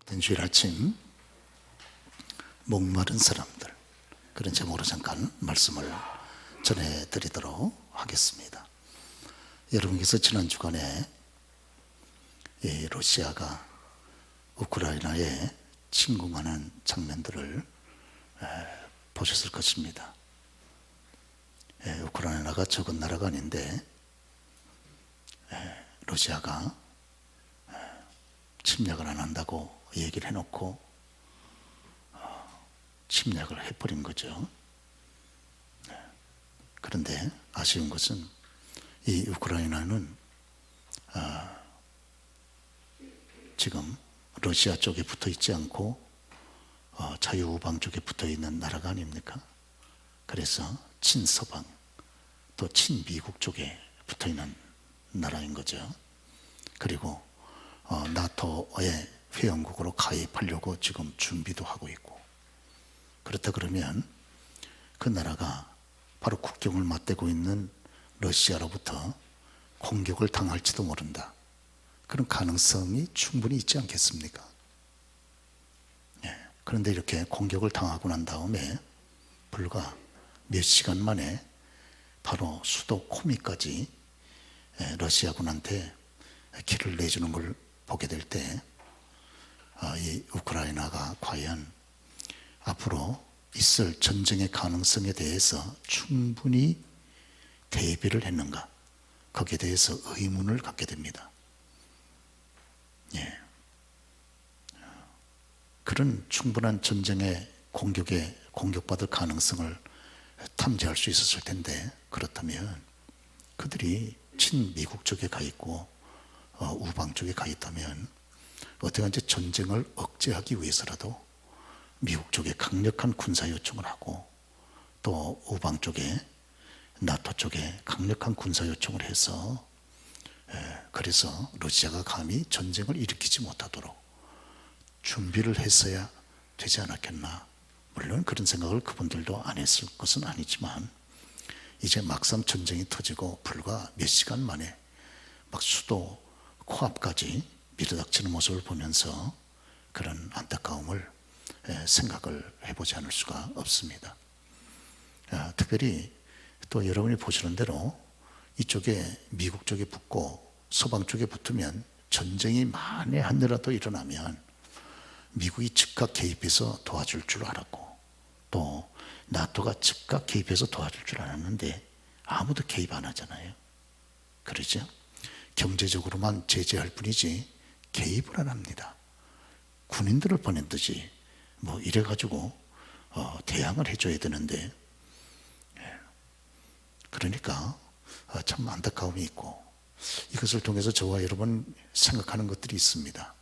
복된 주일 아침 목마른 사람들, 그런 제목으로 잠깐 말씀을 전해드리도록 하겠습니다. 여러분께서 지난 주간에 러시아가 우크라이나에 침공하는 장면들을 보셨을 것입니다. 우크라이나가 적은 나라가 아닌데 러시아가 침략을 안 한다고 얘기를 해놓고 침략을 해버린 거죠. 그런데 아쉬운 것은 이 우크라이나는 지금 러시아 쪽에 붙어 있지 않고 자유우방 쪽에 붙어 있는 나라가 아닙니까? 그래서 친서방 또 친미국 쪽에 붙어 있는 나라인 거죠. 그리고 나토의 회원국으로 가입하려고 지금 준비도 하고 있고, 그렇다 그러면 그 나라가 바로 국경을 맞대고 있는 러시아로부터 공격을 당할지도 모른다. 그런 가능성이 충분히 있지 않겠습니까? 그런데 이렇게 공격을 당하고 난 다음에 불과 몇 시간 만에 바로 수도 코미까지 러시아군한테 길을 내주는 걸 보게 될 때 이 우크라이나가 과연 앞으로 있을 전쟁의 가능성에 대해서 충분히 대비를 했는가, 거기에 대해서 의문을 갖게 됩니다. 그런 충분한 전쟁의 공격받을 가능성을 탐지할 수 있었을 텐데, 그렇다면 그들이 친미국 쪽에 가 있고 우방 쪽에 가 있다면 어떻게든지 전쟁을 억제하기 위해서라도 미국 쪽에 강력한 군사 요청을 하고 또 우방 쪽에 나토 쪽에 강력한 군사 요청을 해서 그래서 러시아가 감히 전쟁을 일으키지 못하도록 준비를 했어야 되지 않았겠나. 물론 그런 생각을 그분들도 안 했을 것은 아니지만 이제 막상 전쟁이 터지고 불과 몇 시간 만에 막 수도 코앞까지 밀어닥치는 모습을 보면서 그런 안타까움을 생각을 해보지 않을 수가 없습니다. 특별히 또 여러분이 보시는 대로 이쪽에 미국 쪽에 붙고 서방 쪽에 붙으면 전쟁이 만에 한여라도 일어나면 미국이 즉각 개입해서 도와줄 줄 알았고 또 나토가 즉각 개입해서 도와줄 줄 알았는데 아무도 개입 안 하잖아요. 그러죠? 경제적으로만 제재할 뿐이지 개입을 안 합니다. 군인들을 보낸듯이 뭐 이래가지고 대항을 해줘야 되는데, 그러니까 참 안타까움이 있고, 이것을 통해서 저와 여러분 생각하는 것들이 있습니다.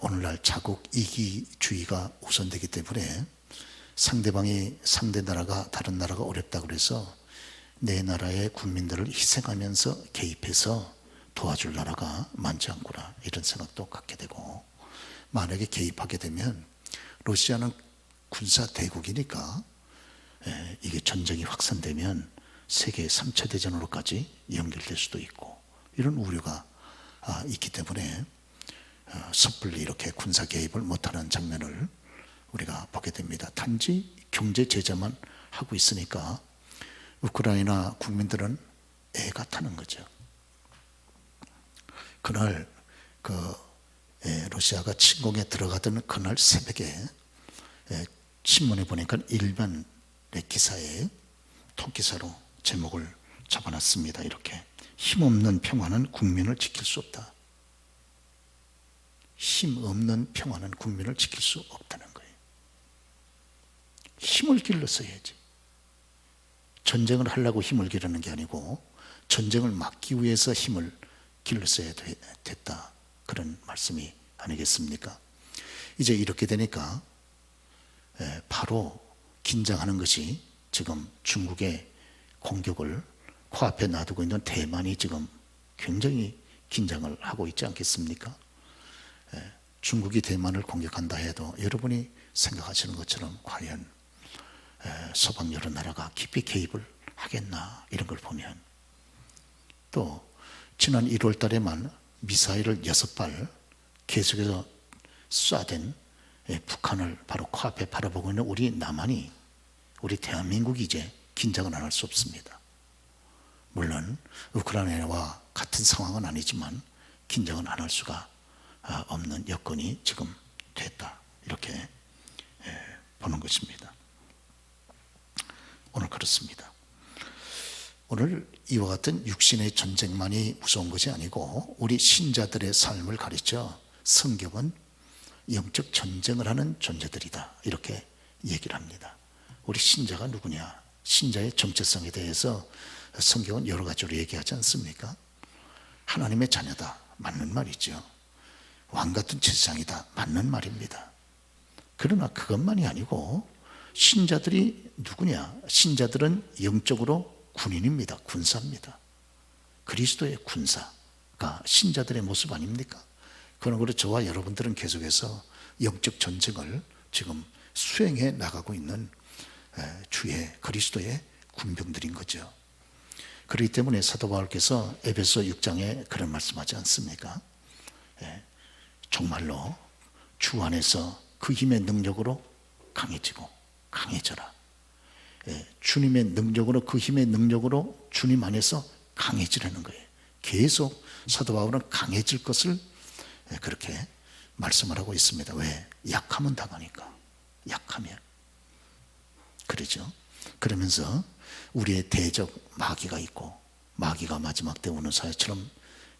오늘날 자국 이기주의가 우선되기 때문에 상대 나라가 다른 나라가 어렵다 그래서 내 나라의 국민들을 희생하면서 개입해서 도와줄 나라가 많지 않구나, 이런 생각도 갖게 되고, 만약에 개입하게 되면 러시아는 군사 대국이니까 이게 전쟁이 확산되면 세계 3차 대전으로까지 연결될 수도 있고, 이런 우려가 있기 때문에 섣불리 이렇게 군사 개입을 못하는 장면을 우리가 보게 됩니다. 단지 경제 제재만 하고 있으니까 우크라이나 국민들은 애가 타는 거죠. 그날 러시아가 침공에 들어가던 그날 새벽에 신문에 보니까 일면의 기사에 톱기사로 제목을 잡아놨습니다. 이렇게: 힘없는 평화는 국민을 지킬 수 없다. 힘없는 평화는 국민을 지킬 수 없다는 거예요. 힘을 길렀어야지. 전쟁을 하려고 힘을 기르는 게 아니고 전쟁을 막기 위해서 힘을 길렀어야 됐다, 그런 말씀이 아니겠습니까? 이제 이렇게 되니까 바로 긴장하는 것이 지금 중국의 공격을 코앞에 놔두고 있는 대만이 지금 굉장히 긴장을 하고 있지 않겠습니까? 중국이 대만을 공격한다 해도 여러분이 생각하시는 것처럼 과연 서방 여러 나라가 깊이 개입을 하겠나, 이런 걸 보면, 또 지난 1월 달에만 미사일을 6발 계속해서 쏴댄 북한을 바로 코앞에 바라보고 있는 우리 남한이, 우리 대한민국이 이제 긴장을 안 할 수 없습니다. 물론 우크라이나와 같은 상황은 아니지만 긴장은 안 할 수가 없는 여건이 지금 됐다, 이렇게 보는 것입니다. 오늘 그렇습니다. 오늘 이와 같은 육신의 전쟁만이 무서운 것이 아니고 우리 신자들의 삶을 가르쳐 성경은 영적 전쟁을 하는 존재들이다, 이렇게 얘기를 합니다. 우리 신자가 누구냐? 신자의 정체성에 대해서 성경은 여러 가지로 얘기하지 않습니까? 하나님의 자녀다, 맞는 말이죠. 왕 같은 제사장이다, 맞는 말입니다. 그러나 그것만이 아니고 신자들이 누구냐? 신자들은 영적으로 군인입니다. 군사입니다. 그리스도의 군사가 신자들의 모습 아닙니까? 그러므로 저와 여러분들은 계속해서 영적 전쟁을 지금 수행해 나가고 있는 주의 그리스도의 군병들인 거죠. 그렇기 때문에 사도 바울께서 에베소 6장에 그런 말씀하지 않습니까? 정말로 주 안에서 그 힘의 능력으로 강해지고 강해져라. 주님의 능력으로, 그 힘의 능력으로 주님 안에서 강해지라는 거예요. 계속 사도 바울은 강해질 것을 그렇게 말씀을 하고 있습니다. 왜? 약하면 당하니까. 약하면. 그러죠. 그러면서 우리의 대적 마귀가 있고, 마귀가 마지막 때 오는 사회처럼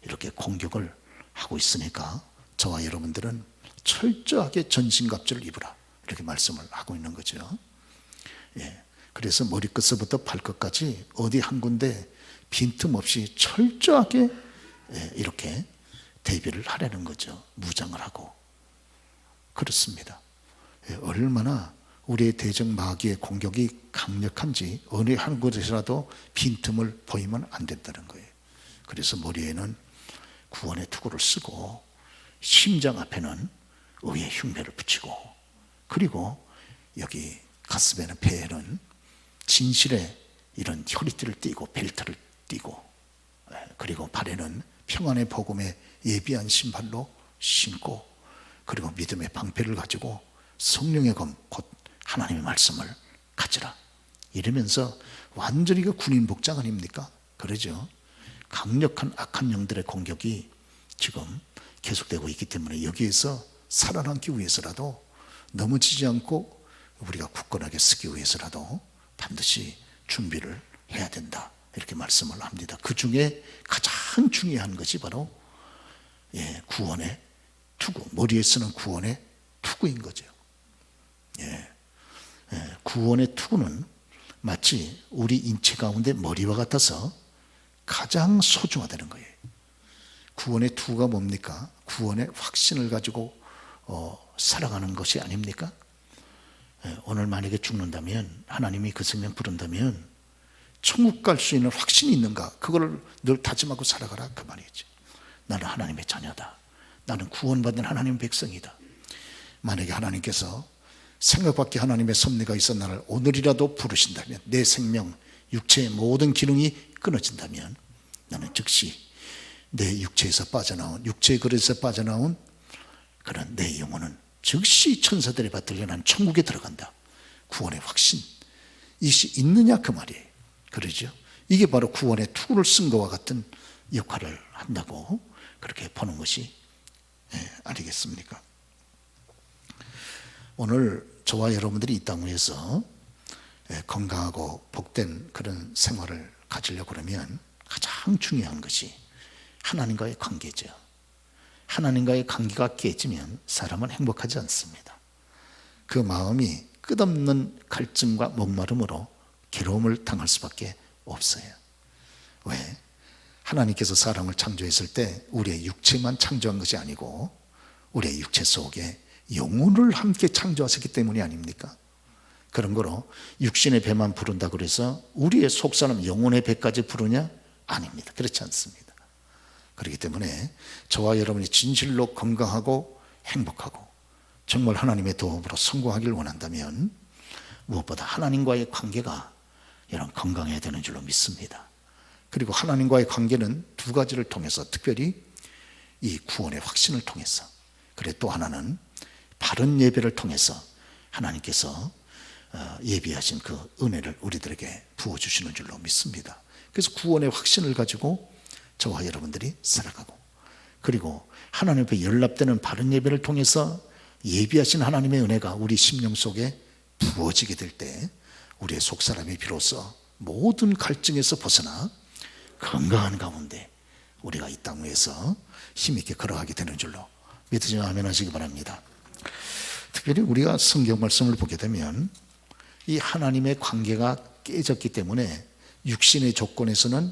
이렇게 공격을 하고 있으니까 저와 여러분들은 철저하게 전신갑주를 입으라, 이렇게 말씀을 하고 있는 거죠. 그래서 머리끝부터 발끝까지 어디 한 군데 빈틈없이 철저하게 이렇게 대비를 하라는 거죠. 무장을 하고. 그렇습니다. 얼마나 우리의 대적 마귀의 공격이 강력한지 어느 한 곳에서라도 빈틈을 보이면 안 된다는 거예요. 그래서 머리에는 구원의 투구를 쓰고, 심장 앞에는 의의 흉배를 붙이고, 그리고 여기 가슴에는, 배에는 진실의 이런 허리띠를 띠고 벨트를 띠고, 그리고 발에는 평안의 복음에 예비한 신발로 신고, 그리고 믿음의 방패를 가지고 성령의 검, 곧 하나님의 말씀을 가지라, 이러면서 완전히 그 군인 복장 아닙니까? 그러죠. 강력한 악한 영들의 공격이 지금 계속되고 있기 때문에 여기에서 살아남기 위해서라도, 넘어지지 않고 우리가 굳건하게 서기 위해서라도 반드시 준비를 해야 된다, 이렇게 말씀을 합니다. 그 중에 가장 중요한 것이 바로 구원의 투구, 머리에 쓰는 구원의 투구인 거죠. 구원의 투구는 마치 우리 인체 가운데 머리와 같아서 가장 소중하다는 거예요. 구원의 투구가 뭡니까? 구원의 확신을 가지고 살아가는 것이 아닙니까? 오늘 만약에 죽는다면, 하나님이 그 생명 부른다면 천국 갈 수 있는 확신이 있는가? 그걸 늘 다짐하고 살아가라, 그 말이죠. 나는 하나님의 자녀다. 나는 구원받은 하나님의 백성이다. 만약에 하나님께서 생각 밖에 하나님의 섭리가 있어 나를 오늘이라도 부르신다면, 내 생명, 육체의 모든 기능이 끊어진다면, 나는 즉시 내 육체에서 빠져나온, 육체의 그릇에서 빠져나온 그런 내 영혼은 즉시 천사들의 밭을 연한 천국에 들어간다. 구원의 확신, 이것이 있느냐, 그 말이에요. 그러죠. 이게 바로 구원의 투구를 쓴 것과 같은 역할을 한다고 그렇게 보는 것이 아니겠습니까? 오늘 저와 여러분들이 이 땅 위에서 건강하고 복된 그런 생활을 가지려고 그러면 가장 중요한 것이 하나님과의 관계죠. 하나님과의 관계가 깨지면 사람은 행복하지 않습니다. 그 마음이 끝없는 갈증과 목마름으로 괴로움을 당할 수밖에 없어요. 왜? 하나님께서 사람을 창조했을 때 우리의 육체만 창조한 것이 아니고 우리의 육체 속에 영혼을 함께 창조하셨기 때문이 아닙니까? 그런 거로 육신의 배만 부른다 그래서 우리의 속사람 영혼의 배까지 부르냐? 아닙니다. 그렇지 않습니다. 그렇기 때문에 저와 여러분이 진실로 건강하고 행복하고 정말 하나님의 도움으로 성공하기를 원한다면 무엇보다 하나님과의 관계가 이런 건강해야 되는 줄로 믿습니다. 그리고 하나님과의 관계는 두 가지를 통해서, 특별히 이 구원의 확신을 통해서, 그래 또 하나는 바른 예배를 통해서 하나님께서 예비하신 그 은혜를 우리들에게 부어주시는 줄로 믿습니다. 그래서 구원의 확신을 가지고 저와 여러분들이 살아가고, 그리고 하나님 앞에 연락되는 바른 예배를 통해서 예비하신 하나님의 은혜가 우리 심령 속에 부어지게 될 때 우리의 속사람이 비로소 모든 갈증에서 벗어나 건강한 가운데 우리가 이 땅 위에서 힘있게 걸어가게 되는 줄로 믿으시면 아멘 하시기 바랍니다. 특별히 우리가 성경 말씀을 보게 되면 이 하나님의 관계가 깨졌기 때문에 육신의 조건에서는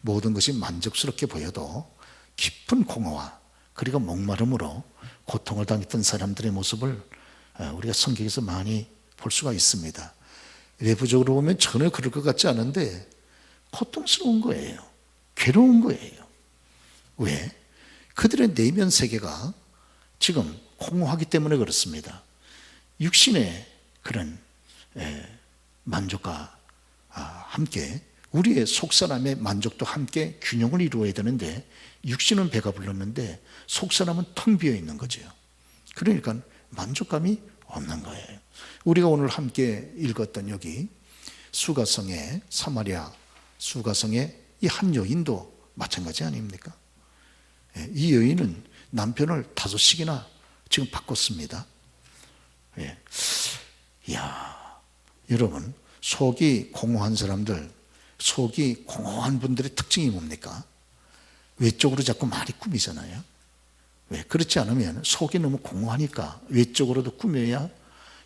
모든 것이 만족스럽게 보여도 깊은 공허와 그리고 목마름으로 고통을 당했던 사람들의 모습을 우리가 성경에서 많이 볼 수가 있습니다. 외부적으로 보면 전혀 그럴 것 같지 않은데 고통스러운 거예요. 괴로운 거예요. 왜? 그들의 내면 세계가 지금 공허하기 때문에 그렇습니다. 육신의 그런 만족과 함께 우리의 속사람의 만족도 함께 균형을 이루어야 되는데 육신은 배가 불렀는데 속사람은 텅 비어 있는 거죠. 그러니까 만족감이 없는 거예요. 우리가 오늘 함께 읽었던 여기 수가성의 사마리아 수가성의 이 한 여인도 마찬가지 아닙니까? 이 여인은 남편을 5씩이나 지금 바꿨습니다. 이야, 여러분, 속이 공허한 사람들, 속이 공허한 분들의 특징이 뭡니까? 외적으로 자꾸 말이 꾸미잖아요. 왜? 그렇지 않으면 속이 너무 공허하니까 외적으로도 꾸며야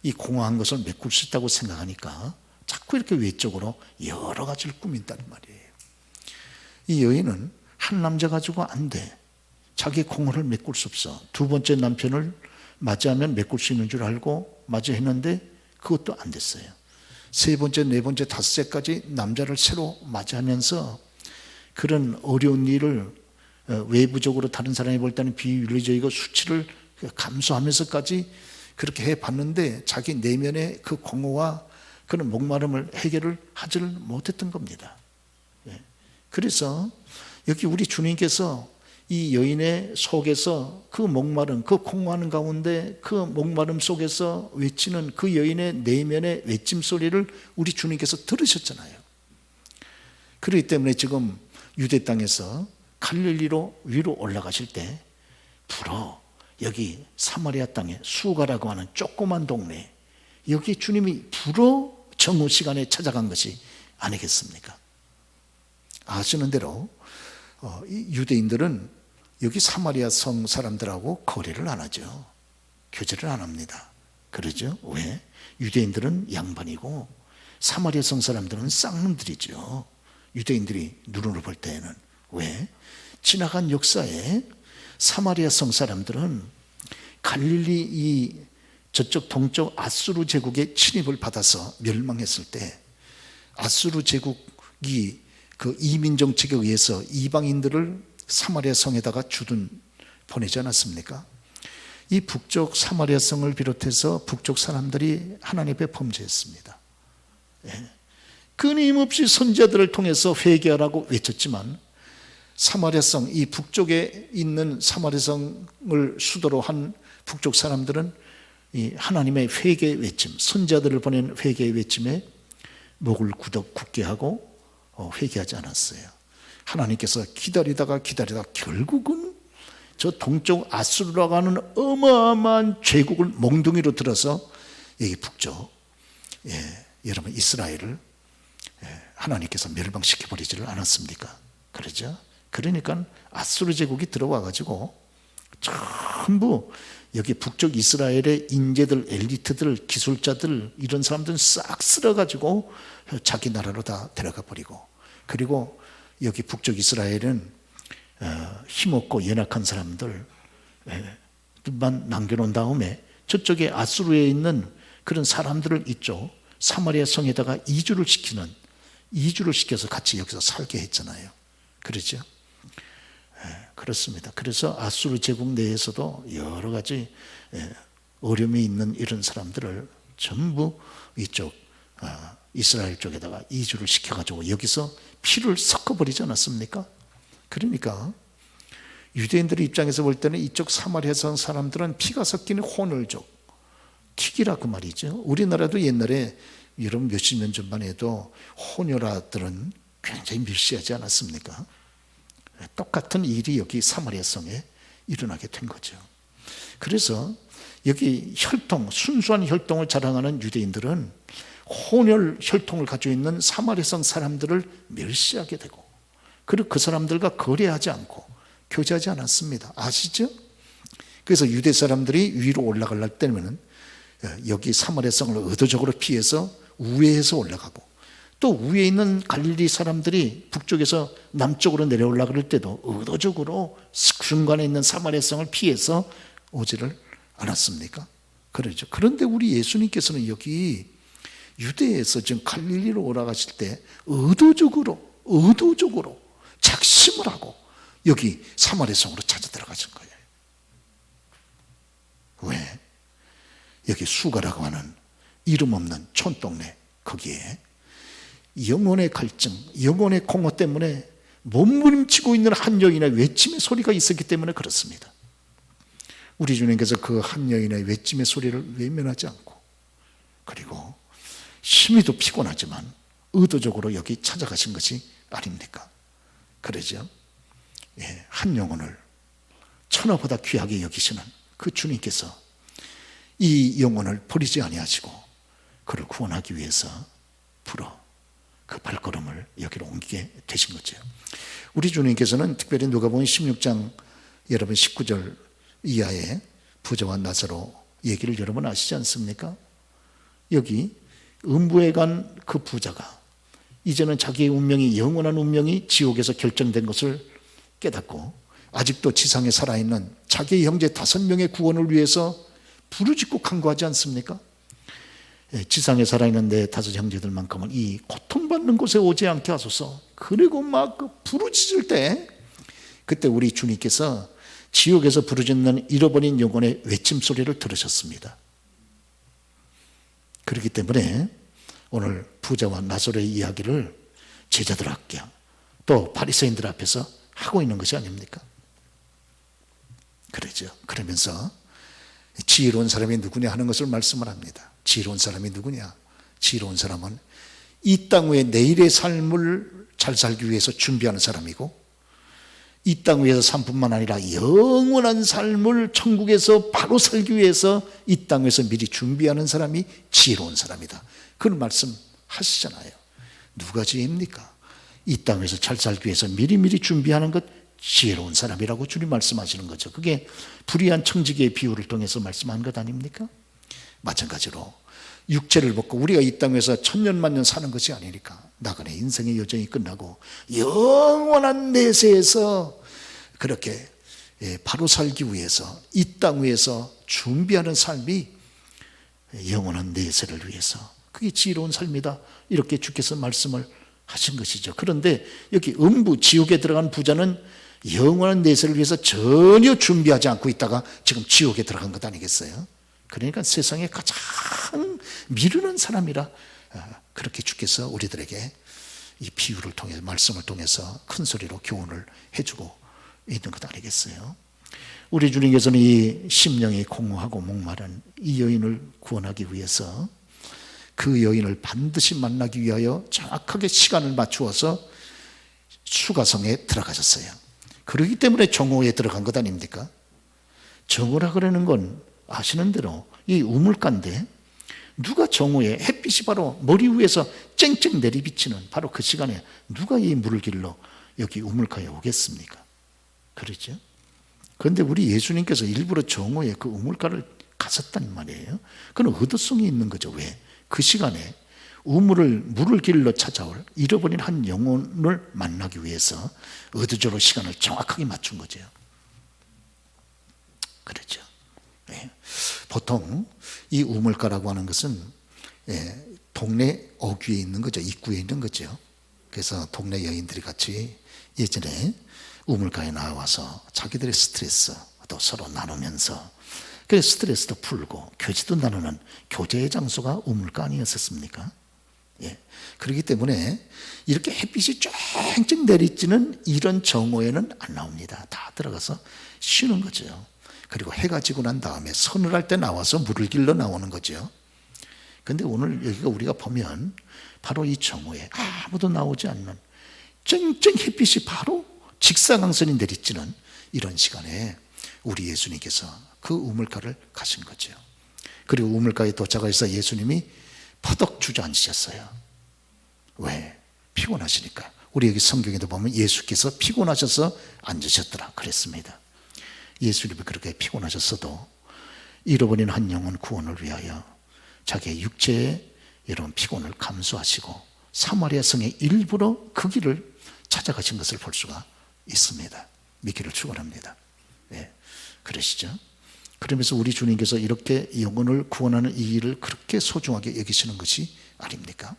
이 공허한 것을 메꿀 수 있다고 생각하니까 자꾸 이렇게 외적으로 여러 가지를 꾸민다는 말이에요. 이 여인은 한 남자 가지고 안 돼. 자기 공허를 메꿀 수 없어. 두 번째 남편을 맞이하면 메꿀 수 있는 줄 알고 맞이했는데 그것도 안 됐어요. 세 번째, 네 번째, 다섯째까지 남자를 새로 맞이하면서 그런 어려운 일을 외부적으로 다른 사람이 볼 때는 비윤리적이고 수치를 감수하면서까지 그렇게 해봤는데 자기 내면의 그 공허와 그런 목마름을 해결을 하지를 못했던 겁니다. 그래서 여기 우리 주님께서 이 여인의 속에서 그 목마름, 그 공허하는 가운데 그 목마름 속에서 외치는 그 여인의 내면의 외침 소리를 우리 주님께서 들으셨잖아요. 그렇기 때문에 지금 유대 땅에서 갈릴리로 위로 올라가실 때 불어 여기 사마리아 땅에 수가라고 하는 조그만 동네, 여기 주님이 불어 정오 시간에 찾아간 것이 아니겠습니까? 아시는 대로 이 유대인들은 여기 사마리아 성 사람들하고 거래를 안 하죠. 교제를 안 합니다. 그러죠? 왜? 유대인들은 양반이고 사마리아 성 사람들은 쌍놈들이죠. 유대인들이 눈으로 볼 때에는. 왜? 지나간 역사에 사마리아 성 사람들은 갈릴리 이 저쪽 동쪽 아수르 제국의 침입을 받아서 멸망했을 때 아수르 제국이 그 이민 정책에 의해서 이방인들을 사마리아 성에다가 보내지 않았습니까? 이 북쪽 사마리아 성을 비롯해서 북쪽 사람들이 하나님 앞에 범죄했습니다. 끊임없이 선지자들을 통해서 회개하라고 외쳤지만 사마리아 성, 이 북쪽에 있는 사마리아 성을 수도로 한 북쪽 사람들은 이 하나님의 회개의 외침, 선지자들을 보낸 회개의 외침에 목을 굳게 하고 회개하지 않았어요. 하나님께서 기다리다가 결국은 저 동쪽 아수르라고 하는 어마어마한 제국을 몽둥이로 들어서 여기 북쪽, 여러분 이스라엘을 하나님께서 멸망시켜버리지를 않았습니까? 그러죠? 그러니까 아수르 제국이 들어와 가지고 전부 여기 북쪽 이스라엘의 인재들, 엘리트들, 기술자들 이런 사람들은 싹 쓸어가지고 자기 나라로 다 데려가 버리고, 그리고 여기 북쪽 이스라엘은 힘없고 연약한 사람들만 남겨놓은 다음에 저쪽에 아수르에 있는 그런 사람들을 이쪽 사마리아 성에다가 이주를 시켜서 같이 여기서 살게 했잖아요. 그렇죠? 그렇습니다. 그래서 아수르 제국 내에서도 여러 가지 어려움이 있는 이런 사람들을 전부 이쪽 이스라엘 쪽에다가 이주를 시켜가지고 여기서 피를 섞어버리지 않았습니까? 그러니까 유대인들의 입장에서 볼 때는 이쪽 사마리아성 사람들은 피가 섞이는 혼혈족, 튀기라 그 말이죠. 우리나라도 옛날에 여러분 몇십 년 전만 해도 혼혈아들은 굉장히 밀시하지 않았습니까? 똑같은 일이 여기 사마리아성에 일어나게 된 거죠. 그래서 여기 혈통, 순수한 혈통을 자랑하는 유대인들은 혼혈 혈통을 가지고 있는 사마리아성 사람들을 멸시하게 되고, 그리고 그 사람들과 거래하지 않고 교제하지 않았습니다. 아시죠? 그래서 유대 사람들이 위로 올라가려 때면은 여기 사마리아성을 의도적으로 피해서 우회해서 올라가고, 또 위에 있는 갈릴리 사람들이 북쪽에서 남쪽으로 내려올라 그럴 때도 의도적으로 중간에 있는 사마리아성을 피해서 오지를 않았습니까? 그러죠. 그런데 우리 예수님께서는 여기 유대에서 지금 갈릴리로 올라가실 때 의도적으로 작심을 하고 여기 사마리아성으로 찾아 들어가신 거예요. 왜? 여기 수가라고 하는 이름 없는 촌동네, 거기에 영혼의 갈증, 영혼의 공허 때문에 몸부림치고 있는 한 여인의 외침의 소리가 있었기 때문에 그렇습니다. 우리 주님께서 그 한 여인의 외침의 소리를 외면하지 않고, 그리고 심히도 피곤하지만 의도적으로 여기 찾아가신 것이 아닙니까? 그러죠. 예, 한 영혼을 천하보다 귀하게 여기시는 그 주님께서 이 영혼을 버리지 아니하시고 그를 구원하기 위해서 불어 그 발걸음을 여기로 옮기게 되신 거죠. 우리 주님께서는 특별히 누가복음 16장 여러분 19절 이하의 부자와 나사로 얘기를 여러분 아시지 않습니까? 여기 음부에 간 그 부자가 이제는 자기의 운명이, 영원한 운명이 지옥에서 결정된 것을 깨닫고 아직도 지상에 살아있는 자기의 형제 5명의 구원을 위해서 부르짖고 간구하지 않습니까? 지상에 살아있는 내 5 형제들만큼은 이 고통받는 곳에 오지 않게 하소서. 그리고 막 부르짖을 때, 그때 우리 주님께서 지옥에서 부르짖는 잃어버린 영혼의 외침 소리를 들으셨습니다. 그렇기 때문에 오늘 부자와 나사로의 이야기를 제자들 앞에 또 바리새인들 앞에서 하고 있는 것이 아닙니까? 그러죠. 그러면서 지혜로운 사람이 누구냐 하는 것을 말씀을 합니다. 지혜로운 사람이 누구냐? 지혜로운 사람은 이 땅 위에 내일의 삶을 잘 살기 위해서 준비하는 사람이고, 이 땅 위에서 삶뿐만 아니라 영원한 삶을 천국에서 바로 살기 위해서 이 땅에서 미리 준비하는 사람이 지혜로운 사람이다. 그런 말씀하시잖아요. 누가 지혜입니까? 이 땅에서 잘 살기 위해서 미리미리 준비하는 것, 지혜로운 사람이라고 주님 말씀하시는 거죠. 그게 불의한 청지기의 비유를 통해서 말씀한 것 아닙니까? 마찬가지로 육체를 벗고 우리가 이 땅에서 천년만년 사는 것이 아니니까 나그네 인생의 여정이 끝나고 영원한 내세에서 그렇게 바로 살기 위해서 이 땅 위에서 준비하는 삶이 영원한 내세를 위해서, 그게 지혜로운 삶이다, 이렇게 주께서 말씀을 하신 것이죠. 그런데 여기 음부 지옥에 들어간 부자는 영원한 내세를 위해서 전혀 준비하지 않고 있다가 지금 지옥에 들어간 것 아니겠어요? 그러니까 세상에 가장 미루는 사람이라 그렇게 주께서 우리들에게 이 비유를 통해서, 말씀을 통해서 큰 소리로 교훈을 해주고 있는 것 아니겠어요? 우리 주님께서는 이 심령이 공허하고 목마른 이 여인을 구원하기 위해서 그 여인을 반드시 만나기 위하여 정확하게 시간을 맞추어서 수가성에 들어가셨어요. 그렇기 때문에 정오에 들어간 것 아닙니까? 정오라 그러는 건 아시는 대로 이 우물가인데, 누가 정오에 햇빛이 바로 머리 위에서 쨍쨍 내리비치는 바로 그 시간에 누가 이 물을 길러 여기 우물가에 오겠습니까? 그렇죠? 그런데 우리 예수님께서 일부러 정오에 그 우물가를 가셨단 말이에요. 그건 의도성이 있는 거죠. 왜? 그 시간에 물을 길러 찾아올 잃어버린 한 영혼을 만나기 위해서 의도적으로 시간을 정확하게 맞춘 거죠. 그렇죠. 네. 보통 이 우물가라고 하는 것은 동네 어귀에 있는 거죠. 입구에 있는 거죠. 그래서 동네 여인들이 같이 예전에 우물가에 나와서 자기들의 스트레스도 서로 나누면서, 그래서 스트레스도 풀고 교제도 나누는 교제의 장소가 우물가 아니었습니까? 예. 그렇기 때문에 이렇게 햇빛이 쨍쨍 내리쬐는 이런 정오에는 안 나옵니다. 다 들어가서 쉬는 거죠. 그리고 해가 지고 난 다음에 서늘할 때 나와서 물을 길러 나오는 거죠. 그런데 오늘 여기가 우리가 보면 바로 이 정오에 아무도 나오지 않는 쨍쨍 햇빛이 바로 직사광선이 내리쬐는 이런 시간에 우리 예수님께서 그 우물가를 가신 거죠. 그리고 우물가에 도착해서 예수님이 퍼덕 주저앉으셨어요. 왜? 피곤하시니까. 우리 여기 성경에도 보면 예수께서 피곤하셔서 앉으셨더라 그랬습니다. 예수님이 그렇게 피곤하셨어도 잃어버린 한 영혼 구원을 위하여 자기의 육체의 이런 피곤을 감수하시고 사마리아 성에 일부러 그 길을 찾아가신 것을 볼 수가 있습니다. 믿기를 축원합니다. 네, 그러시죠? 그러면서 우리 주님께서 이렇게 영혼을 구원하는 이 일을 그렇게 소중하게 여기시는 것이 아닙니까?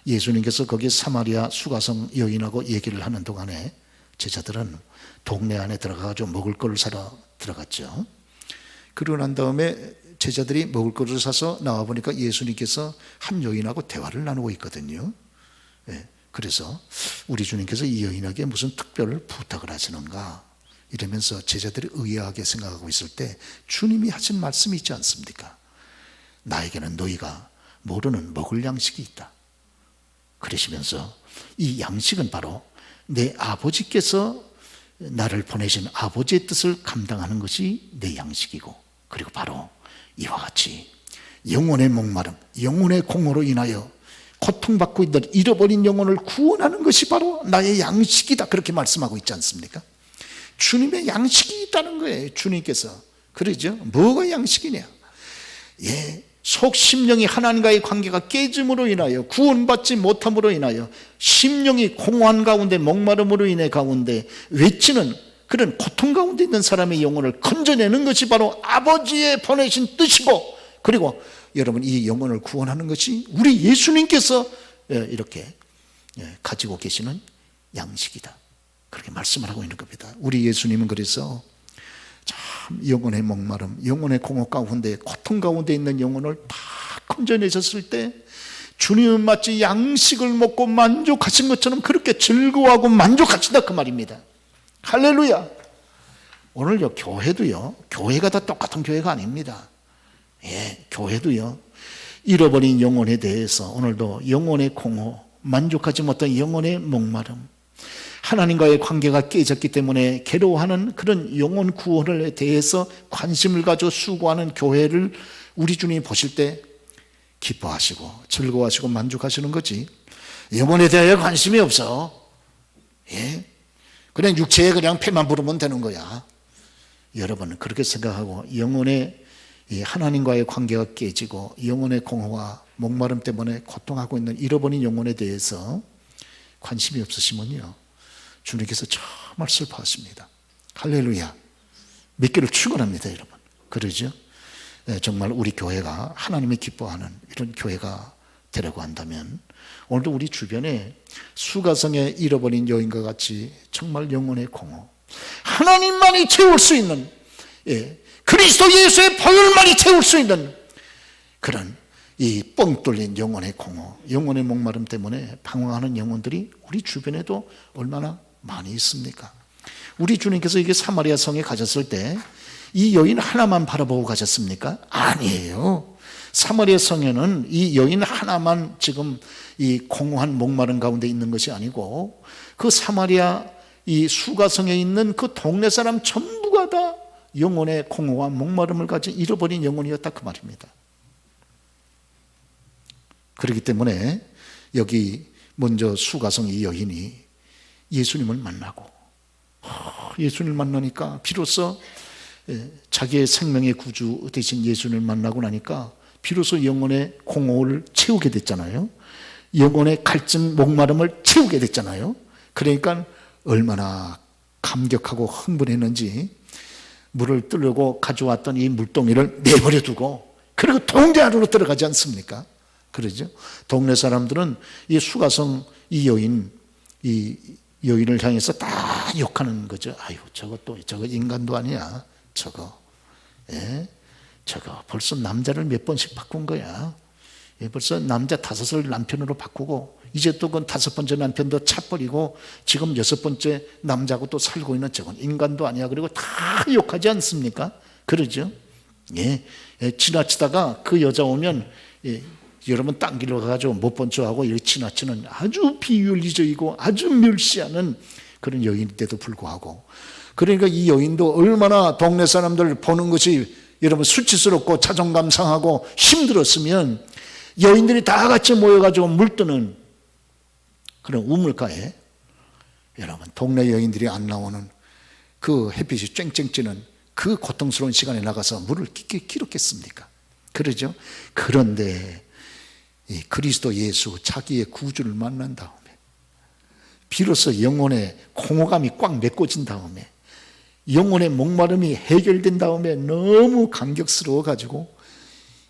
예수님께서 거기 사마리아 수가성 여인하고 얘기를 하는 동안에 제자들은 동네 안에 들어가서 먹을 거를 사러 들어갔죠. 그러고 난 다음에 제자들이 먹을 거를 사서 나와 보니까 예수님께서 한 여인하고 대화를 나누고 있거든요. 네, 그래서 우리 주님께서 이 여인에게 무슨 특별 부탁을 하시는가 이러면서 제자들이 의아하게 생각하고 있을 때 주님이 하신 말씀이 있지 않습니까? 나에게는 너희가 모르는 먹을 양식이 있다. 그러시면서 이 양식은 바로 내 아버지께서 나를 보내신 아버지의 뜻을 감당하는 것이 내 양식이고, 그리고 바로 이와 같이 영혼의 목마름, 영혼의 공허로 인하여 고통받고 있는 잃어버린 영혼을 구원하는 것이 바로 나의 양식이다, 그렇게 말씀하고 있지 않습니까? 주님의 양식이 있다는 거예요. 주님께서. 그러죠? 뭐가 양식이냐? 예, 속 심령이 하나님과의 관계가 깨짐으로 인하여, 구원받지 못함으로 인하여 심령이 공허한 가운데 목마름으로 인해 가운데 외치는 그런 고통 가운데 있는 사람의 영혼을 건져내는 것이 바로 아버지의 보내신 뜻이고, 그리고 여러분 이 영혼을 구원하는 것이 우리 예수님께서 이렇게 가지고 계시는 양식이다, 그렇게 말씀을 하고 있는 겁니다. 우리 예수님은 그래서 참 영혼의 목마름, 영혼의 공허 가운데, 고통 가운데 있는 영혼을 다 건져내셨을 때 주님은 마치 양식을 먹고 만족하신 것처럼 그렇게 즐거워하고 만족하신다, 그 말입니다. 할렐루야. 오늘요 교회도요, 교회가 다 똑같은 교회가 아닙니다. 예, 교회도요 잃어버린 영혼에 대해서 오늘도 영혼의 공허, 만족하지 못한 영혼의 목마름, 하나님과의 관계가 깨졌기 때문에 괴로워하는 그런 영혼 구원에 대해서 관심을 가져 수고하는 교회를 우리 주님이 보실 때 기뻐하시고 즐거워하시고 만족하시는 거지, 영혼에 대하여 관심이 없어. 예, 그냥 육체에 그냥 배만 부르면 되는 거야. 여러분은 그렇게 생각하고 영혼의 하나님과의 관계가 깨지고 영혼의 공허와 목마름 때문에 고통하고 있는 잃어버린 영혼에 대해서 관심이 없으시면요 주님께서 정말 슬퍼하십니다. 할렐루야. 믿기를 축원합니다, 여러분. 그러죠? 정말 우리 교회가 하나님이 기뻐하는 이런 교회가 되려고 한다면 오늘도 우리 주변에 수가성에 잃어버린 여인과 같이 정말 영혼의 공허, 하나님만이 채울 수 있는, 그리스도 예수의 보혈만이 채울 수 있는 그런 이 뻥 뚫린 영혼의 공허, 영혼의 목마름 때문에 방황하는 영혼들이 우리 주변에도 얼마나 많이 있습니까? 우리 주님께서 이게 사마리아 성에 가셨을 때 이 여인 하나만 바라보고 가셨습니까? 아니에요. 사마리아 성에는 이 여인 하나만 지금 이 공허한 목마름 가운데 있는 것이 아니고 그 사마리아 이 수가성에 있는 그 동네 사람 전부가 다 영혼의 공허와 목마름을 가진 잃어버린 영혼이었다, 그 말입니다. 그렇기 때문에 여기 먼저 수가성 이 여인이 예수님을 만나고, 예수님을 만나니까 비로소 자기의 생명의 구주 되신 예수님을 만나고 나니까 비로소 영혼의 공허를 채우게 됐잖아요. 영혼의 갈증 목마름을 채우게 됐잖아요. 그러니까 얼마나 감격하고 흥분했는지 물을 뜨려고 가져왔던 이 물동이를 내버려 두고 그리고 동대 안으로 들어가지 않습니까? 그러죠. 동네 사람들은 이 수가성 이 여인을 향해서 다 욕하는 거죠. 아유, 저거 인간도 아니야. 저거 벌써 남자를 몇 번씩 바꾼 거야. 벌써 남자 5을 남편으로 바꾸고 이제 또 그 5번째 남편도 차버리고 지금 6번째 남자하고 또 살고 있는 저건 인간도 아니야. 그리고 다 욕하지 않습니까? 그러죠. 지나치다가 그 여자 오면 여러분 딴 길로 가가지고 못 본 척하고 이렇게 지나치는 아주 비윤리적이고 아주 멸시하는 그런 여인인데도 불구하고, 그러니까 이 여인도 얼마나 동네 사람들 보는 것이 여러분 수치스럽고 자존감 상하고 힘들었으면 여인들이 다 같이 모여가지고 물드는 그런 우물가에 여러분 동네 여인들이 안 나오는 그 햇빛이 쨍쨍 찌는 그 고통스러운 시간에 나가서 물을 기르겠습니까? 그러죠. 그런데 이 그리스도 예수 자기의 구주를 만난 다음에 비로소 영혼의 공허감이 꽉 메꿔진 다음에 영혼의 목마름이 해결된 다음에 너무 감격스러워 가지고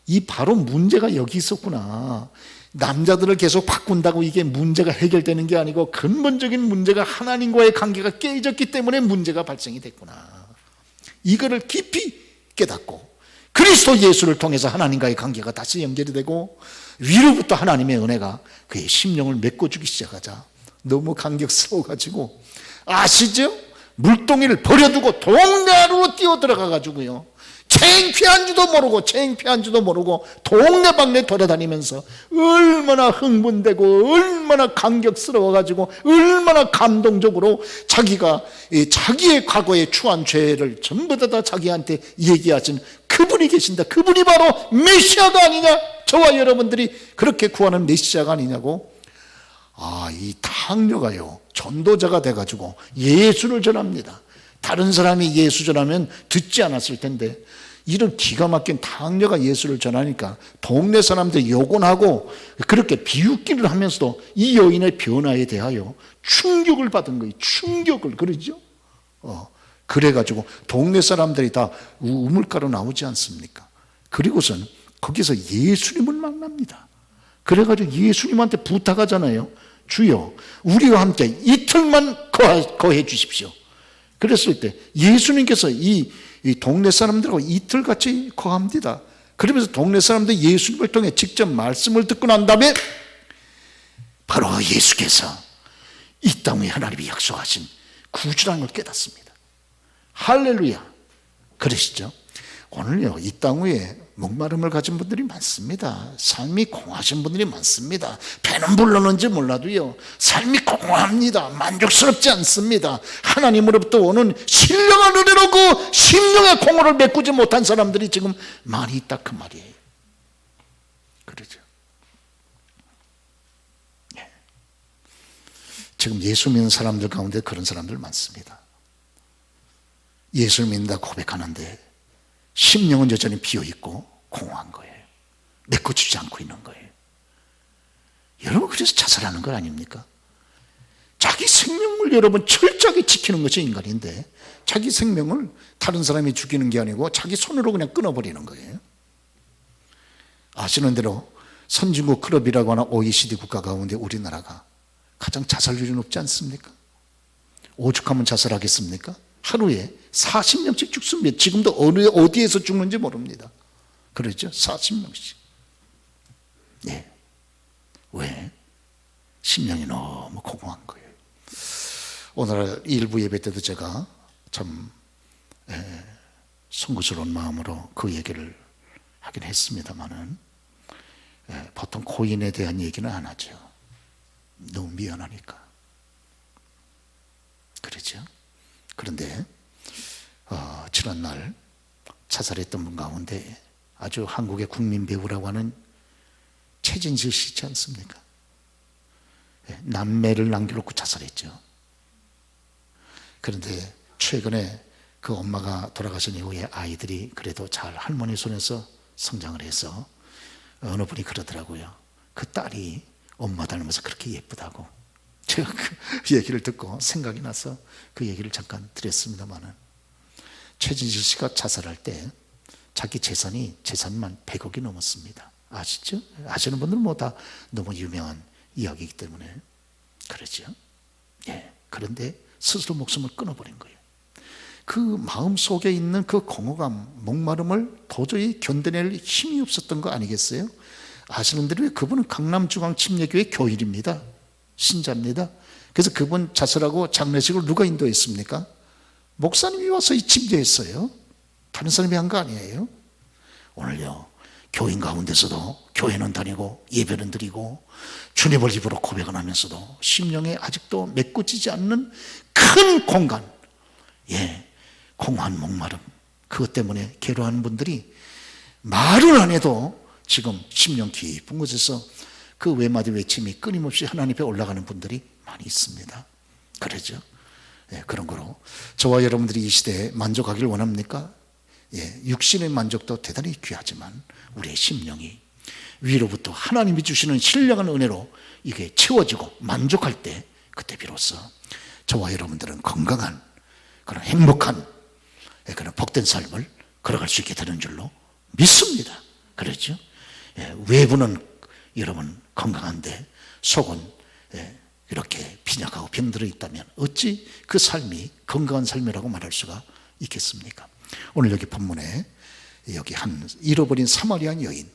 이 바로 문제가 여기 있었구나. 남자들을 계속 바꾼다고 이게 문제가 해결되는 게 아니고 근본적인 문제가 하나님과의 관계가 깨졌기 때문에 문제가 발생이 됐구나. 이거를 깊이 깨닫고 그리스도 예수를 통해서 하나님과의 관계가 다시 연결이 되고 위로부터 하나님의 은혜가 그의 심령을 메꿔주기 시작하자 너무 감격스러워가지고 아시죠? 물동이를 버려두고 동네 안으로 뛰어들어가 가지고요 창피한 줄도 모르고 동네방네 돌아다니면서 얼마나 흥분되고 얼마나 감격스러워가지고 얼마나 감동적으로 자기가 자기의 과거의 추한 죄를 전부 다 자기한테 얘기하신 그분이 계신다. 그분이 바로 메시아가 아니냐? 저와 여러분들이 그렇게 구하는 메시아가 아니냐고. 이 탕녀가요 전도자가 돼가지고 예수를 전합니다. 다른 사람이 예수 전하면 듣지 않았을 텐데 이런 기가 막힌 탕녀가 예수를 전하니까 동네 사람들 욕은 하고 그렇게 비웃기를 하면서도 이 여인의 변화에 대하여 충격을 받은 거예요. 충격을. 그러죠. 그래가지고 동네 사람들이 다 우물가로 나오지 않습니까? 그리고선 거기서 예수님을 만납니다. 그래가지고 예수님한테 부탁하잖아요. 주여 우리와 함께 이틀만 거해 주십시오. 그랬을 때 예수님께서 이 동네 사람들하고 이틀 같이 거합니다. 그러면서 동네 사람들 예수님을 통해 직접 말씀을 듣고 난 다음에 바로 예수께서 이 땅에 하나님이 약속하신 구주라는 걸 깨닫습니다. 할렐루야. 그러시죠. 오늘요 이 땅 위에 목마름을 가진 분들이 많습니다. 삶이 공허하신 분들이 많습니다. 배는 불렀는지 몰라도요 삶이 공허합니다. 만족스럽지 않습니다. 하나님으로부터 오는 신령한 은혜로 그 심령의 공허를 메꾸지 못한 사람들이 지금 많이 있다 그 말이에요. 그러죠. 지금 예수 믿는 사람들 가운데 그런 사람들 많습니다. 예수를 믿는다 고백하는데 심령은 여전히 비어있고 공허한 거예요. 메꿔주지 않고 있는 거예요. 여러분 그래서 자살하는 거 아닙니까? 자기 생명을 여러분 철저하게 지키는 것이 인간인데 자기 생명을 다른 사람이 죽이는 게 아니고 자기 손으로 그냥 끊어버리는 거예요. 아시는 대로 선진국 클럽이라고 하는 OECD 국가 가운데 우리나라가 가장 자살률이 높지 않습니까? 오죽하면 자살하겠습니까? 하루에 40명씩 죽습니다. 지금도 어디에서 죽는지 모릅니다. 그러죠? 40명씩. 네. 왜? 심령이 너무 공허한 거예요. 오늘 일부 예배 때도 제가 참 송구스러운 마음으로 그 얘기를 하긴 했습니다만은 보통 고인에 대한 얘기는 안 하죠. 너무 미안하니까. 그러죠? 그런데 지난날 자살했던 분 가운데 아주 한국의 국민 배우라고 하는 최진실 씨 있지 않습니까? 남매를 남겨놓고 자살했죠. 그런데 최근에 그 엄마가 돌아가신 이후에 아이들이 그래도 잘 할머니 손에서 성장을 해서 어느 분이 그러더라고요. 그 딸이 엄마 닮아서 그렇게 예쁘다고. 제가 그 얘기를 듣고 생각이 나서 그 얘기를 잠깐 드렸습니다만은 최진실 씨가 자살할 때 자기 재산만 100억이 넘었습니다. 아시죠? 아시는 분들은 뭐 다 너무 유명한 이야기이기 때문에 그러죠. 그런데 스스로 목숨을 끊어버린 거예요. 그 마음 속에 있는 그 공허감, 목마름을 도저히 견뎌낼 힘이 없었던 거 아니겠어요? 아시는 대로 그분은 강남중앙침례교회 교인입니다. 신자입니다. 그래서 그분 자살하고 장례식을 누가 인도했습니까? 목사님이 와서 침례했어요. 다른 사람이 한 거 아니에요. 오늘요, 교인 가운데서도 교회는 다니고 예배는 드리고 주님을 입으로 고백을 하면서도 심령에 아직도 메꿔지지 않는 큰 공간, 공허한 목마름, 그것 때문에 괴로워하는 분들이 말은 안 해도 지금 심령 깊은 곳에서 그 외마디 외침이 끊임없이 하나님 앞에 올라가는 분들이 많이 있습니다. 그러죠. 그런 거로 저와 여러분들이 이 시대에 만족하기를 원합니까? 육신의 만족도 대단히 귀하지만 우리의 심령이 위로부터 하나님이 주시는 신령한 은혜로 이게 채워지고 만족할 때, 그때 비로소 저와 여러분들은 건강한 그런 행복한 그런 복된 삶을 걸어갈 수 있게 되는 줄로 믿습니다. 그렇죠? 외부는 여러분 건강한데 속은 이렇게 빈약하고 병들어 있다면 어찌 그 삶이 건강한 삶이라고 말할 수가 있겠습니까? 오늘 여기 본문에 여기 한 잃어버린 사마리아 여인,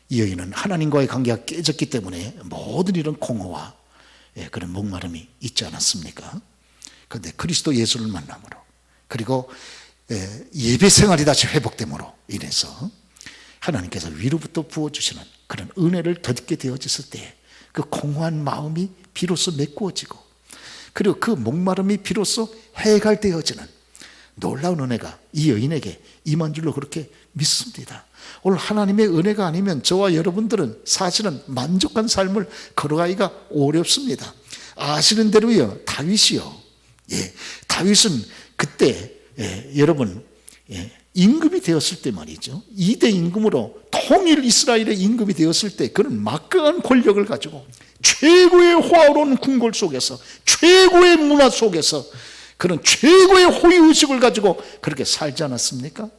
이 여인은 하나님과의 관계가 깨졌기 때문에 모든 이런 공허와 그런 목마름이 있지 않았습니까? 그런데 그리스도 예수를 만남으로, 그리고 예배 생활이 다시 회복됨으로 인해서 하나님께서 위로부터 부어주시는 그런 은혜를 덧입게 되어졌을 때 그 공허한 마음이 비로소 메꾸어지고, 그리고 그 목마름이 비로소 해갈되어지는 놀라운 은혜가 이 여인에게 임한 줄로 그렇게 믿습니다. 오늘 하나님의 은혜가 아니면 저와 여러분들은 사실은 만족한 삶을 걸어가기가 어렵습니다. 아시는 대로요, 다윗이요, 다윗은 그때 여러분 임금이 되었을 때 말이죠, 2대 임금으로 통일 이스라엘의 임금이 되었을 때 그는 막강한 권력을 가지고 최고의 화려한 궁궐 속에서, 최고의 문화 속에서 그런 최고의 호의의식을 가지고 그렇게 살지 않았습니까?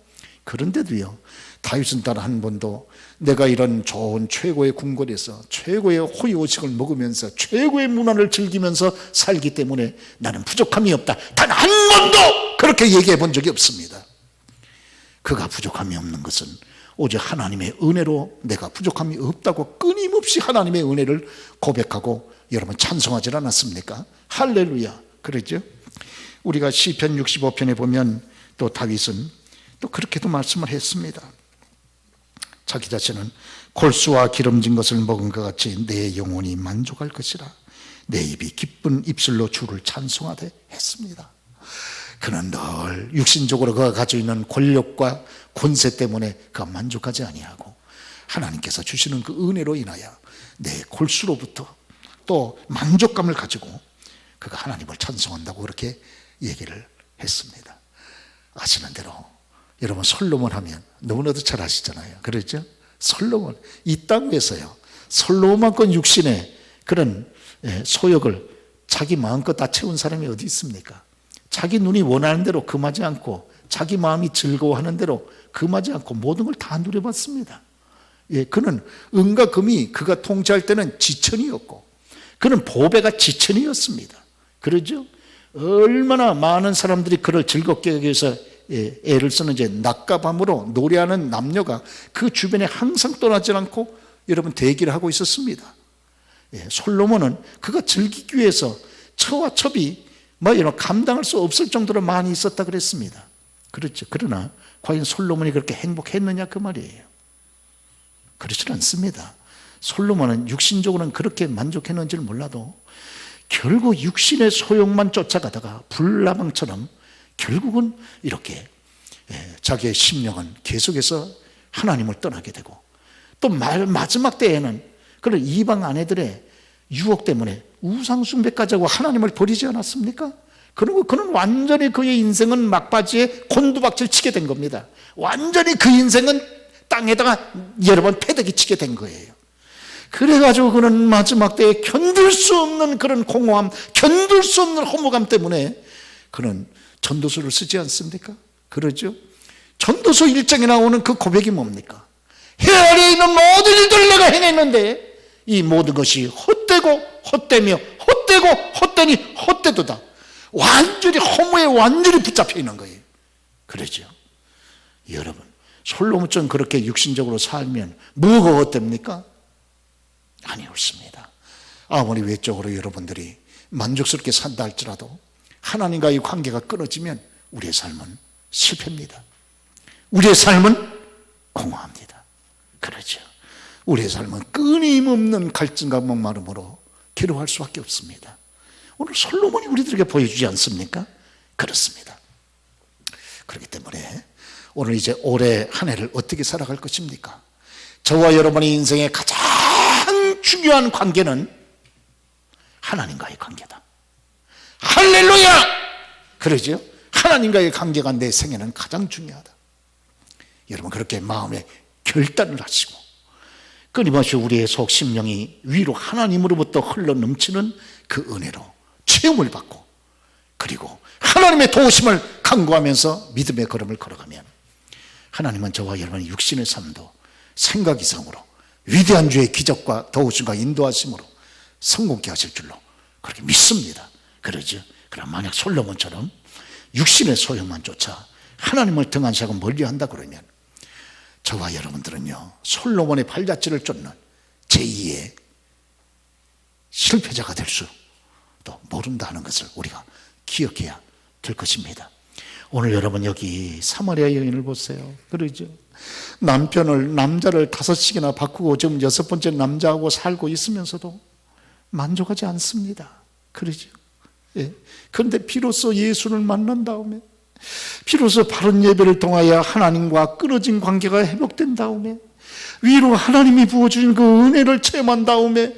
그런데도요, 다윗은 단 한 번도 내가 이런 좋은 최고의 궁궐에서 최고의 호의의식을 먹으면서 최고의 문화를 즐기면서 살기 때문에 나는 부족함이 없다, 단 한 번도 그렇게 얘기해 본 적이 없습니다. 그가 부족함이 없는 것은 오직 하나님의 은혜로 내가 부족함이 없다고 끊임없이 하나님의 은혜를 고백하고 여러분 찬송하지 않았습니까? 할렐루야. 그러죠? 우리가 시편 65편에 보면 또 다윗은 또 그렇게도 말씀을 했습니다. 자기 자신은 골수와 기름진 것을 먹은 것 같이 내 영혼이 만족할 것이라, 내 입이 기쁜 입술로 주를 찬송하되 했습니다. 그는 늘 육신적으로 그가 가지고 있는 권력과 권세 때문에 그가 만족하지 아니하고 하나님께서 주시는 그 은혜로 인하여 내 골수로부터 또 만족감을 가지고 그가 하나님을 찬송한다고 그렇게 얘기를 했습니다. 아시는 대로 여러분 솔로몬 하면 너무나도 잘 아시잖아요. 그렇죠? 솔로몬, 이 땅 위에서요, 솔로몬만큼 육신의 그런 소욕을 자기 마음껏 다 채운 사람이 어디 있습니까? 자기 눈이 원하는 대로 금하지 않고 자기 마음이 즐거워하는 대로 금하지 않고 모든 걸 다 누려봤습니다. 그는 은과 금이 그가 통치할 때는 지천이었고 그는 보배가 지천이었습니다. 그러죠? 얼마나 많은 사람들이 그를 즐겁게 하기 위해서 애를 쓰는 이제 낮과 밤으로 노래하는 남녀가 그 주변에 항상 떠나지 않고 여러분 대기를 하고 있었습니다. 솔로몬은 그가 즐기기 위해서 처와 첩이 이런 감당할 수 없을 정도로 많이 있었다 그랬습니다. 그렇죠. 그러나 과연 솔로몬이 그렇게 행복했느냐 그 말이에요. 그렇지는 않습니다. 솔로몬은 육신적으로는 그렇게 만족했는지를 몰라도 결국 육신의 소욕만 쫓아가다가 불나방처럼 결국은 이렇게 자기의 심령은 계속해서 하나님을 떠나게 되고, 또 마지막 때에는 그런 이방 아내들의 유혹 때문에 우상숭배까지 하고 하나님을 버리지 않았습니까? 그리고 그는 완전히 그의 인생은 막바지에 곤두박질 치게 된 겁니다. 완전히 그 인생은 땅에다가 여러 번 패대기 치게 된 거예요. 그래가지고 그는 마지막 때에 견딜 수 없는 그런 공허함, 견딜 수 없는 허무감 때문에 그는 전도서를 쓰지 않습니까? 그러죠? 전도서 1장에 나오는 그 고백이 뭡니까? 해 아래에 있는 모든 일들을 내가 해냈는데 이 모든 것이 헛되고 헛되며 헛되고 헛되니 헛되도다. 완전히 허무에 완전히 붙잡혀 있는 거예요. 그러죠? 여러분, 솔로몬처럼 그렇게 육신적으로 살면 뭐가 헛됩니까? 아니었습니다. 아무리 외적으로 여러분들이 만족스럽게 산다 할지라도 하나님과의 관계가 끊어지면 우리의 삶은 실패입니다. 우리의 삶은 공허합니다. 그렇죠. 우리의 삶은 끊임없는 갈증과 목마름으로 괴로워할 수밖에 없습니다. 오늘 솔로몬이 우리들에게 보여주지 않습니까? 그렇습니다. 그렇기 때문에 오늘 이제 올해 한 해를 어떻게 살아갈 것입니까? 저와 여러분의 인생의 가장 중요한 관계는 하나님과의 관계다. 할렐루야! 그러죠? 하나님과의 관계가 내 생에는 가장 중요하다. 여러분 그렇게 마음에 결단을 하시고 끊임없이 우리의 속 심령이 위로 하나님으로부터 흘러 넘치는 그 은혜로 체험을 받고 그리고 하나님의 도우심을 간구하면서 믿음의 걸음을 걸어가면 하나님은 저와 여러분의 육신의 삶도 생각 이상으로 위대한 주의 기적과 도우심과 인도하심으로 성공케 하실 줄로 그렇게 믿습니다. 그러죠. 그럼 만약 솔로몬처럼 육신의 소욕만 쫓아 하나님을 등한시하고 멀리한다 그러면 저와 여러분들은요 솔로몬의 발자취를 쫓는 제2의 실패자가 될 수도 모른다 하는 것을 우리가 기억해야 될 것입니다. 오늘 여러분 여기 사마리아 여인을 보세요. 그러죠. 남자를 5씩이나 바꾸고 지금 6번째 남자하고 살고 있으면서도 만족하지 않습니다. 그러죠. 예. 그런데 비로소 예수를 만난 다음에 비로소 바른 예배를 통하여 하나님과 끊어진 관계가 회복된 다음에 위로 하나님이 부어주신 그 은혜를 체험한 다음에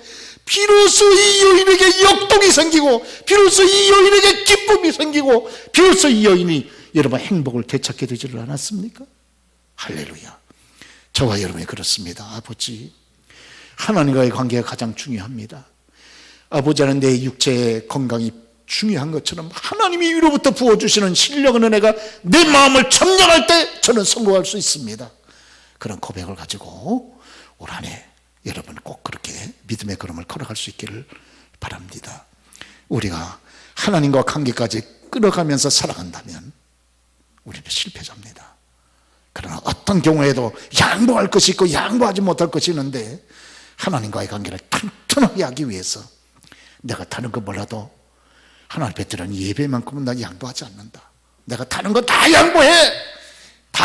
비로소 이 여인에게 역동이 생기고 비로소 이 여인에게 기쁨이 생기고 비로소 이 여인이 여러분 행복을 되찾게 되지를 않았습니까? 할렐루야. 저와 여러분이 그렇습니다. 아버지, 하나님과의 관계가 가장 중요합니다. 아버지는 내 육체의 건강이 중요한 것처럼 하나님이 위로부터 부어주시는 신령한 은혜가 내 마음을 점령할 때 저는 성공할 수 있습니다. 그런 고백을 가지고 올 한 해 여러분 꼭 그렇게 믿음의 걸음을 걸어갈 수 있기를 바랍니다. 우리가 하나님과 관계까지 끌어가면서 살아간다면 우리는 실패자입니다. 그러나 어떤 경우에도 양보할 것이 있고 양보하지 못할 것이 있는데 하나님과의 관계를 튼튼하게 하기 위해서 내가 다른 거 몰라도 하나님 뱉드는 예배만큼은 나 양보하지 않는다. 내가 다른 거 다 양보해. 다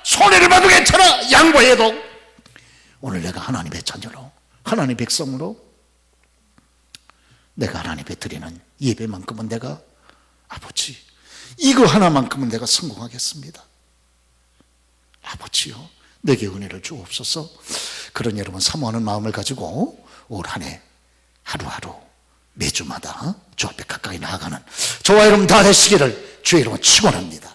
손해를 봐도 괜찮아. 양보해도 오늘 내가 하나님의 자녀로 하나님의 백성으로 내가 하나님께 드리는 예배만큼은 내가 아버지 이거 하나만큼은 내가 성공하겠습니다. 아버지요 내게 은혜를 주옵소서. 그런 여러분 사모하는 마음을 가지고 올 한 해 하루하루 매주마다 주 앞에 가까이 나아가는 저와 여러분 다 되시기를 주의 이름으로 축원합니다.